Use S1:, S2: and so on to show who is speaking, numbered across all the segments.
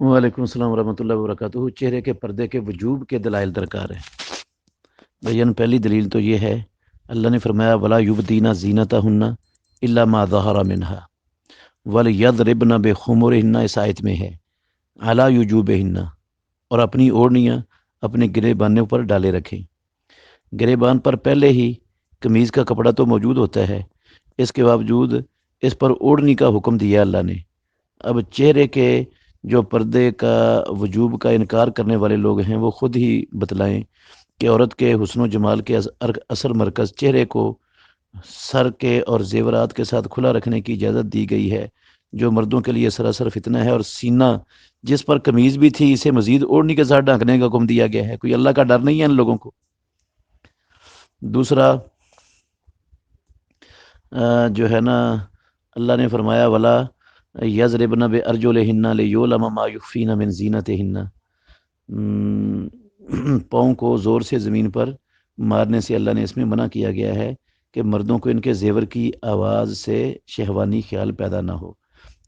S1: وعلیکم السلام ورحمۃ اللہ وبرکاتہ۔ چہرے کے پردے کے وجوب کے دلائل درکار ہے بھائیان۔ پہلی دلیل تو یہ ہے، اللہ نے فرمایا ولا یبدین زینتہن الا ما ظہر منہا ولیضربن بخمرہن، اس آیت میں ہے علی وجوبہن، اور اپنی اوڑھنیاں اپنے گریبانوں پر ڈالے رکھیں۔ گریبان پر پہلے ہی قمیض کا کپڑا تو موجود ہوتا ہے، اس کے باوجود اس پر اوڑھنی کا حکم دیا اللہ نے۔ اب چہرے کے جو پردے کا وجوب کا انکار کرنے والے لوگ ہیں وہ خود ہی بتلائیں کہ عورت کے حسن و جمال کے اصل مرکز چہرے کو سر کے اور زیورات کے ساتھ کھلا رکھنے کی اجازت دی گئی ہے، جو مردوں کے لیے سراسر فتنہ ہے، اور سینہ جس پر قمیض بھی تھی اسے مزید اوڑھنی کے ساتھ ڈھانکنے کا حکم دیا گیا ہے۔ کوئی اللہ کا ڈر نہیں ہے ان لوگوں کو۔ دوسرا جو ہے نا، اللہ نے فرمایا ولا یضربن بارجلہن لیعلم ما یخفین من زینتہن، پاؤں کو زور سے زمین پر مارنے سے اللہ نے اس میں منع کیا گیا ہے کہ مردوں کو ان کے زیور کی آواز سے شہوانی خیال پیدا نہ ہو۔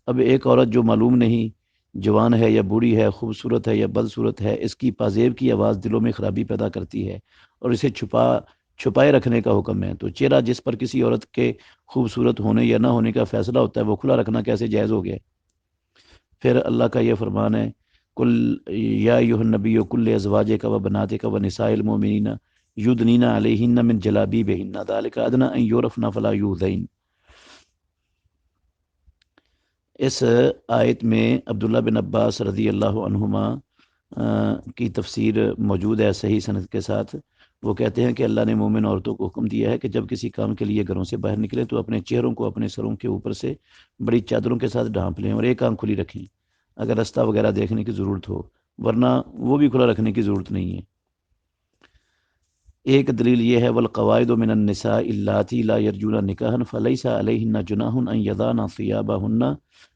S1: اب ایک عورت جو معلوم نہیں جوان ہے یا بوڑھی ہے، خوبصورت ہے یا بدصورت ہے، اس کی پازیب کی آواز دلوں میں خرابی پیدا کرتی ہے اور اسے چھپائے رکھنے کا حکم ہے۔ تو چہرہ جس پر کسی عورت کے خوبصورت ہونے یا نہ ہونے کا فیصلہ ہوتا ہے وہ کھلا رکھنا کیسے جائز ہو گیا؟ پھر اللہ کا یہ فرمان ہے کل یا ایھا النبی کل ازواجک و بناتک و نساء المؤمنین یدنین علیہن من جلابیبہن ذلک ادنی ان یعرفن فلا یؤذین۔ اس آیت میں عبداللہ بن عباس رضی اللہ عنہما کی تفسیر موجود ہے صحیح سند کے ساتھ۔ وہ کہتے ہیں کہ اللہ نے مومن عورتوں کو حکم دیا ہے کہ جب کسی کام کے لیے گھروں سے باہر نکلیں تو اپنے چہروں کو اپنے سروں کے اوپر سے بڑی چادروں کے ساتھ ڈھانپ لیں اور ایک آنکھ کھلی رکھیں اگر رستہ وغیرہ دیکھنے کی ضرورت ہو، ورنہ وہ بھی کھلا رکھنے کی ضرورت نہیں ہے۔ ایک دلیل یہ ہے والقواعد من النساء اللاتی لا یرجون نکاحا فلیس علیہن جناح ان یضعن ثیابہن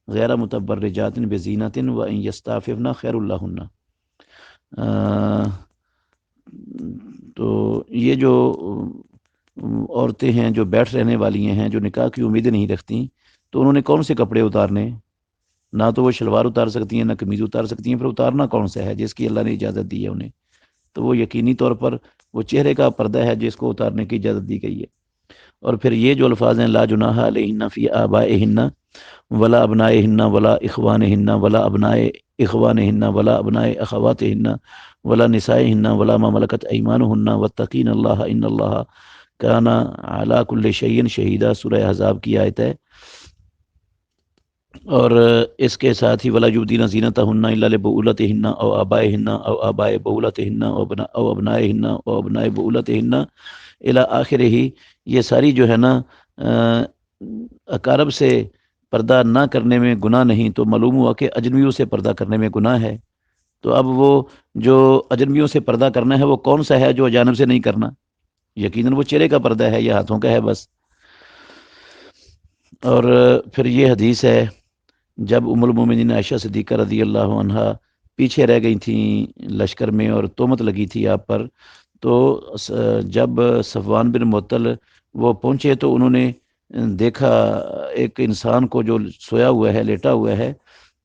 S1: غیر متبرجات بزینۃ وان یستعففن خیر لہن۔ تو یہ جو عورتیں ہیں جو بیٹھ رہنے والی ہیں، جو نکاح کی امیدیں نہیں رکھتی، تو انہوں نے کون سے کپڑے اتارنے ہیں؟ نہ تو وہ شلوار اتار سکتی ہیں، نہ قمیض اتار سکتی ہیں، پھر اتارنا کون سا ہے جس کی اللہ نے اجازت دی ہے انہیں؟ تو وہ یقینی طور پر وہ چہرے کا پردہ ہے جس کو اتارنے کی اجازت دی گئی ہے۔ اور پھر یہ جو الفاظ ہیں لا جناح علیہن فی آبائہن ولا ابنائہن ولا اخوانہن ولا ابناء اخوانہن ولا ابناء اخواتہن ولا نسائہن ولا ما ملکت ایمانہن واتقین اللہ ان اللہ کان علی کل شیء شہیدا، سورہ احزاب کی آیت ہے۔ اور اس کے ساتھ ہی ولا یبدین زینتہن الا لبعولتہن او آبائہن او آباء بعولتہن او ابنائہن او ابناء بعولتہن الی آخرہ ہی۔ یہ ساری جو ہے نا اقارب سے پردہ نہ کرنے میں گناہ نہیں، تو معلوم ہوا کہ اجنبیوں سے پردہ کرنے میں گناہ ہے۔ تو اب وہ جو اجنبیوں سے پردہ کرنا ہے وہ کون سا ہے جو اجانب سے نہیں کرنا؟ یقیناً وہ چہرے کا پردہ ہے یا ہاتھوں کا ہے بس۔ اور پھر یہ حدیث ہے جب ام المومنین عائشہ صدیقہ رضی اللہ عنہا پیچھے رہ گئی تھیں لشکر میں اور تہمت لگی تھی آپ پر، تو جب صفوان بن معطل وہ پہنچے تو انہوں نے دیکھا ایک انسان کو جو سویا ہوا ہے، لیٹا ہوا ہے،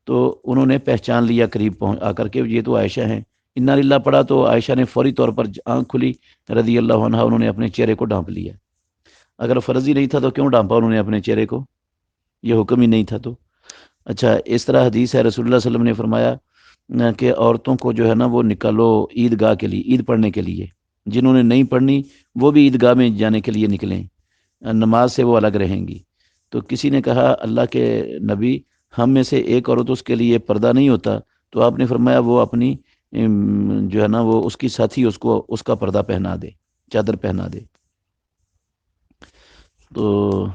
S1: تو انہوں نے پہچان لیا قریب آ کر کے یہ تو عائشہ ہیں۔ انا للہ پڑھا تو عائشہ نے فوری طور پر آنکھ کھلی رضی اللہ عنہا، انہوں نے اپنے چہرے کو ڈھانپ لیا۔ اگر فرض ہی نہیں تھا تو کیوں ڈھانپا انہوں نے اپنے چہرے کو؟ یہ حکم ہی نہیں تھا تو۔ اچھا، اس طرح حدیث ہے رسول اللہ صلی اللہ علیہ وسلم نے فرمایا کہ عورتوں کو جو ہے نا وہ نکالو عید گاہ کے لیے، عید پڑھنے کے لیے۔ جنہوں نے نہیں پڑھنی وہ بھی عید گاہ میں جانے کے لیے نکلیں، نماز سے وہ الگ رہیں گی۔ تو کسی نے کہا اللہ کے نبی ہم میں سے ایک عورت اس کے لیے پردہ نہیں ہوتا، تو آپ نے فرمایا وہ اپنی جو ہے نا وہ اس کی ساتھی اس کو اس کا پردہ پہنا دے، چادر پہنا دے۔ تو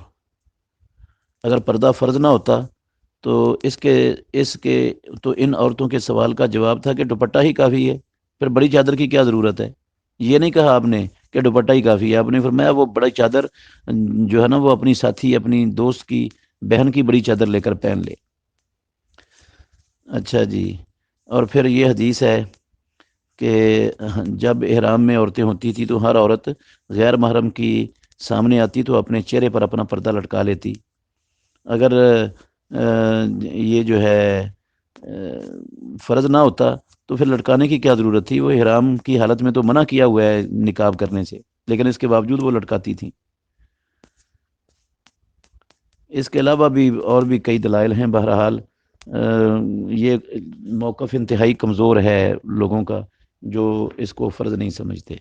S1: اگر پردہ فرض نہ ہوتا تو اس کے تو ان عورتوں کے سوال کا جواب تھا کہ دوپٹہ ہی کافی ہے، پھر بڑی چادر کی کیا ضرورت ہے؟ یہ نہیں کہا آپ نے کہ دوپٹہ ہی کافی ہے، آپ نے فرمایا وہ بڑی چادر جو ہے نا وہ اپنی ساتھی، اپنی دوست کی بہن کی بڑی چادر لے کر پہن لے۔ اچھا جی، اور پھر یہ حدیث ہے کہ جب احرام میں عورتیں ہوتی تھی تو ہر عورت غیر محرم کی سامنے آتی تو اپنے چہرے پر اپنا پردہ لٹکا لیتی۔ اگر یہ جو ہے فرض نہ ہوتا تو پھر لٹکانے کی کیا ضرورت تھی؟ وہ احرام کی حالت میں تو منع کیا ہوا ہے نقاب کرنے سے، لیکن اس کے باوجود وہ لٹکاتی تھیں۔ اس کے علاوہ بھی اور بھی کئی دلائل ہیں۔ بہرحال یہ موقف انتہائی کمزور ہے لوگوں کا جو اس کو فرض نہیں سمجھتے۔